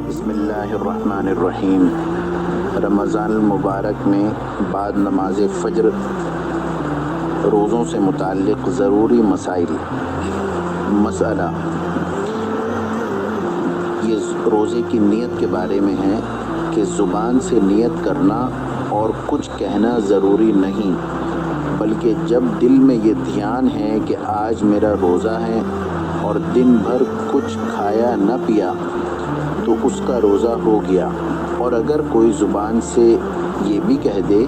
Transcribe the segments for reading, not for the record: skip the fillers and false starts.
بسم اللہ الرحمن الرحیم۔ رمضان المبارک میں بعد نماز فجر روزوں سے متعلق ضروری مسائل۔ مسئلہ، یہ روزے کی نیت کے بارے میں ہے کہ زبان سے نیت کرنا اور کچھ کہنا ضروری نہیں، بلکہ جب دل میں یہ دھیان ہے کہ آج میرا روزہ ہے اور دن بھر کچھ کھایا نہ پیا تو اس کا روزہ ہو گیا۔ اور اگر کوئی زبان سے یہ بھی کہہ دے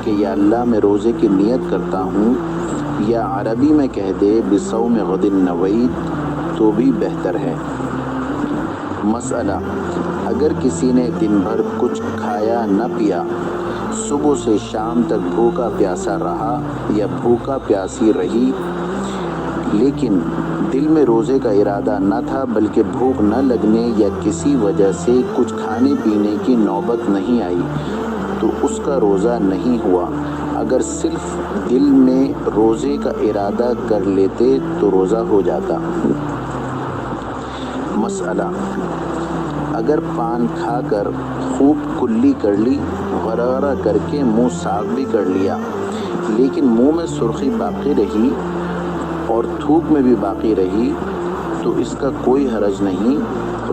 کہ یا اللہ میں روزے کی نیت کرتا ہوں، یا عربی میں کہہ دے بصوم غد نویت، تو بھی بہتر ہے۔ مسئلہ، اگر کسی نے دن بھر کچھ کھایا نہ پیا، صبح سے شام تک بھوکا پیاسا رہا یا بھوکا پیاسی رہی، لیکن دل میں روزے کا ارادہ نہ تھا بلکہ بھوک نہ لگنے یا کسی وجہ سے کچھ کھانے پینے کی نوبت نہیں آئی، تو اس کا روزہ نہیں ہوا۔ اگر صرف دل میں روزے کا ارادہ کر لیتے تو روزہ ہو جاتا۔ مسئلہ، اگر پان کھا کر خوب کلی کر لی، غرغرہ کر کے منہ صاف بھی کر لیا، لیکن منہ میں سرخی باقی رہی اور تھوک میں بھی باقی رہی، تو اس کا کوئی حرج نہیں،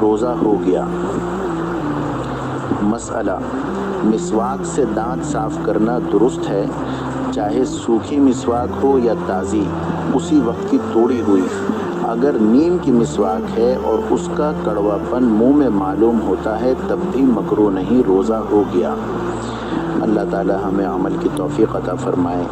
روزہ ہو گیا۔ مسئلہ، مسواک سے دانت صاف کرنا درست ہے، چاہے سوکھی مسواک ہو یا تازی، اسی وقت کی توڑی ہوئی۔ اگر نیم کی مسواک ہے اور اس کا کڑوا پن منہ میں معلوم ہوتا ہے تب بھی مکروہ نہیں، روزہ ہو گیا۔ اللہ تعالی ہمیں عمل کی توفیق عطا فرمائے۔